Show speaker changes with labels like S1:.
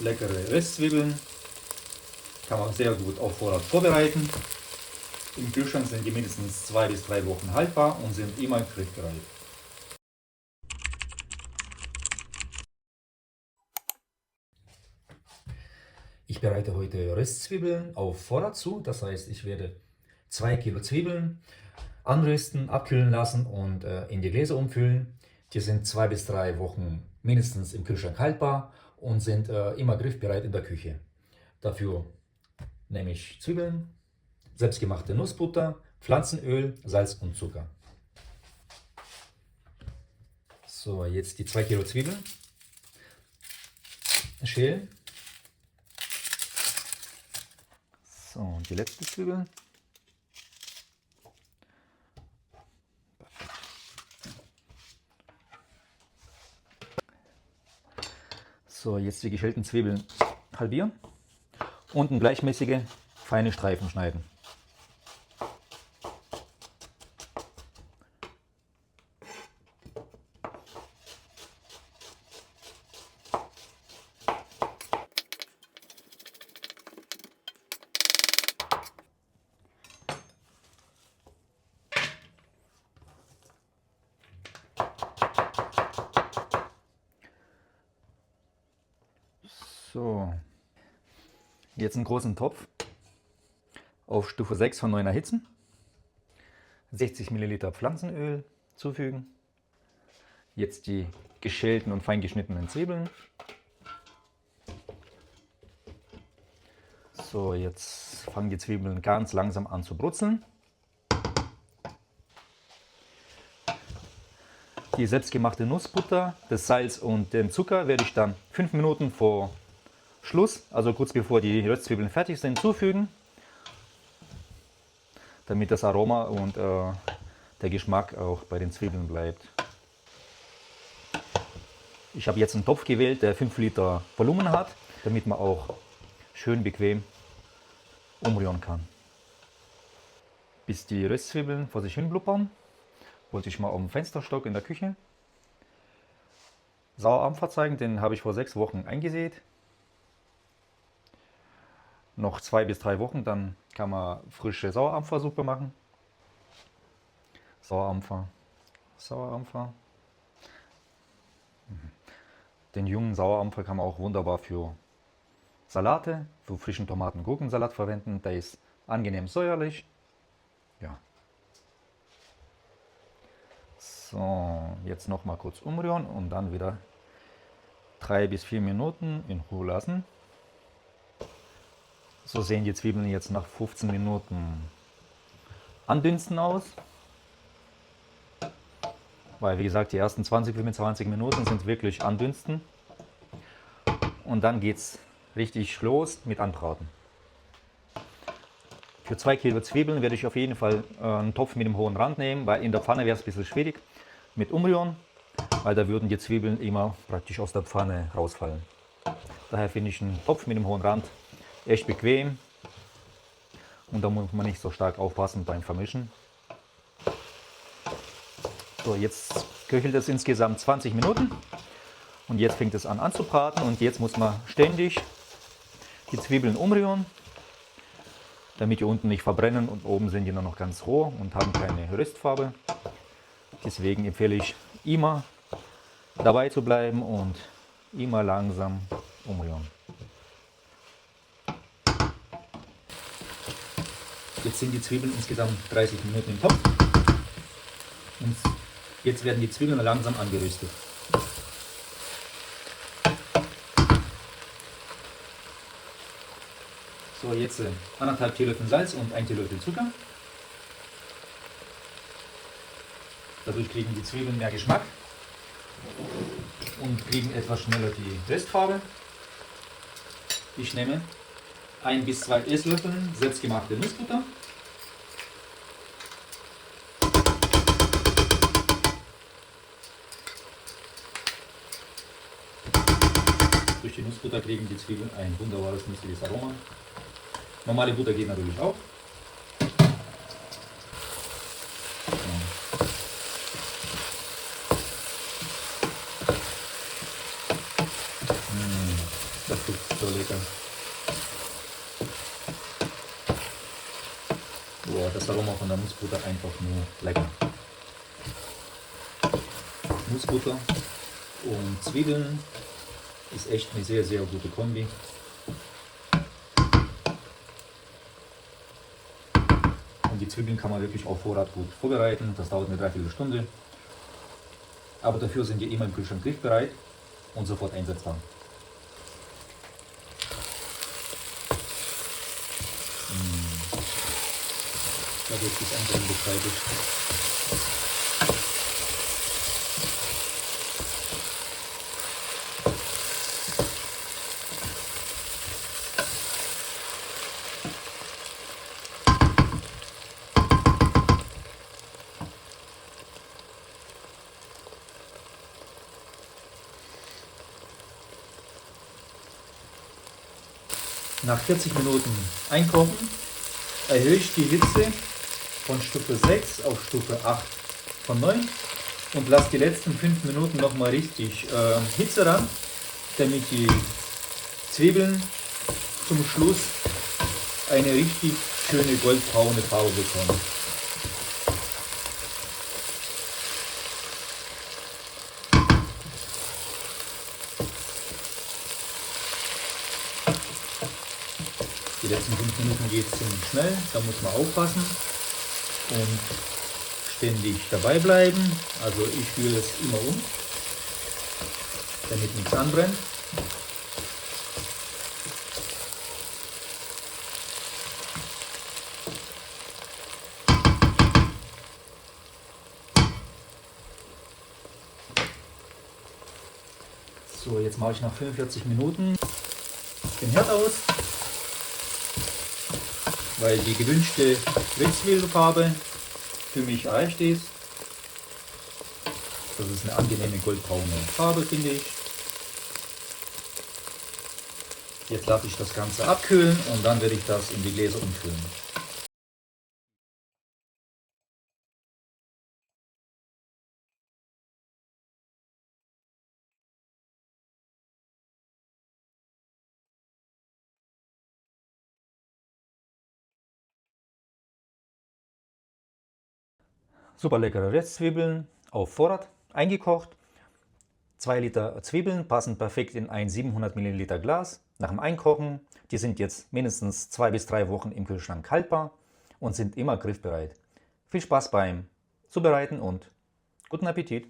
S1: leckere Restzwiebeln. Kann man sehr gut auf Vorrat vorbereiten. Im Kühlschrank sind die mindestens 2 bis 3 Wochen haltbar und sind immer griffbereit. Ich bereite heute Röstzwiebeln auf Vorrat zu. Das heißt, ich werde 2 Kilo Zwiebeln anrösten, abkühlen lassen und in die Gläser umfüllen. Die sind 2 bis 3 Wochen mindestens im Kühlschrank haltbar und sind immer griffbereit in der Küche. Dafür nehme ich Zwiebeln, selbstgemachte Nussbutter, Pflanzenöl, Salz und Zucker. So, jetzt die 2 Kilo Zwiebeln schälen. So, und die letzte Zwiebel. So, jetzt die geschälten Zwiebeln halbieren und in gleichmäßige, feine Streifen schneiden. So, jetzt einen großen Topf auf Stufe 6 von 9 erhitzen, 60 ml Pflanzenöl zufügen, jetzt die geschälten und fein geschnittenen Zwiebeln. So, jetzt fangen die Zwiebeln ganz langsam an zu brutzeln. Die selbstgemachte Nussbutter, das Salz und den Zucker werde ich dann 5 Minuten vor Schluss, also kurz bevor die Röstzwiebeln fertig sind, zufügen, damit das Aroma und der Geschmack auch bei den Zwiebeln bleibt. Ich habe jetzt einen Topf gewählt, der 5 Liter Volumen hat, damit man auch schön bequem umrühren kann. Bis die Röstzwiebeln vor sich hin blubbern, wollte ich mal auf dem Fensterstock in der Küche Sauerampfer zeigen, den habe ich vor 6 Wochen eingesät. Noch 2 bis 3 Wochen, dann kann man frische Sauerampfersuppe machen. Sauerampfer. Den jungen Sauerampfer kann man auch wunderbar für Salate, für frischen Tomaten- und Gurkensalat verwenden. Der ist angenehm säuerlich. Ja. So, jetzt noch mal kurz umrühren und dann wieder 3 bis 4 Minuten in Ruhe lassen. So sehen die Zwiebeln jetzt nach 15 Minuten andünsten aus. Weil, wie gesagt, die ersten 20-25 Minuten sind wirklich andünsten. Und dann geht es richtig los mit Anbraten. Für 2 Kilo Zwiebeln werde ich auf jeden Fall einen Topf mit einem hohen Rand nehmen, weil in der Pfanne wäre es ein bisschen schwierig mit Umrühren, weil da würden die Zwiebeln immer praktisch aus der Pfanne rausfallen. Daher finde ich einen Topf mit einem hohen Rand echt bequem und da muss man nicht so stark aufpassen beim Vermischen. So, jetzt köchelt es insgesamt 20 Minuten und jetzt fängt es an anzubraten und jetzt muss man ständig die Zwiebeln umrühren, damit die unten nicht verbrennen und oben sind die nur noch ganz roh und haben keine Röstfarbe. Deswegen empfehle ich immer dabei zu bleiben und immer langsam umrühren. Jetzt sind die Zwiebeln insgesamt 30 Minuten im Topf und jetzt werden die Zwiebeln langsam angeröstet. So, jetzt 1,5 Teelöffel Salz und 1 Teelöffel Zucker. Dadurch kriegen die Zwiebeln mehr Geschmack und kriegen etwas schneller die Restfarbe. Ich nehme 1 bis 2 Esslöffel selbstgemachte Nussbutter. Durch die Nussbutter kriegen die Zwiebeln ein wunderbares nussiges Aroma. Normale Butter geht natürlich auch. Das ist so lecker. Boah, das Aroma von der Nussbutter einfach nur lecker. Nussbutter und Zwiebeln ist echt eine sehr, sehr gute Kombi. Und die Zwiebeln kann man wirklich auf Vorrat gut vorbereiten. Das dauert eine Dreiviertelstunde. Aber dafür sind die immer im Kühlschrank griffbereit und sofort einsetzbar. Da wird es einfach unbeschreiblich. Nach 40 Minuten einkochen erhöhe ich die Hitze von Stufe 6 auf Stufe 8 von 9 und lasse die letzten 5 Minuten nochmal richtig Hitze ran, damit die Zwiebeln zum Schluss eine richtig schöne goldbraune Farbe bekommen. Die letzten 5 Minuten geht es ziemlich schnell, da muss man aufpassen und ständig dabei bleiben. Also ich rühre es immer um, damit nichts anbrennt. So, jetzt mache ich nach 45 Minuten den Herd aus, weil die gewünschte Ritzzwiebelfarbe für mich erreicht ist. Das ist eine angenehme goldbraune Farbe, finde ich. Jetzt lasse ich das Ganze abkühlen und dann werde ich das in die Gläser umfüllen. Super leckere Röstzwiebeln auf Vorrat eingekocht. 2 Liter Zwiebeln passen perfekt in ein 700 Milliliter Glas. Nach dem Einkochen, die sind jetzt mindestens 2 bis 3 Wochen im Kühlschrank haltbar und sind immer griffbereit. Viel Spaß beim Zubereiten und guten Appetit!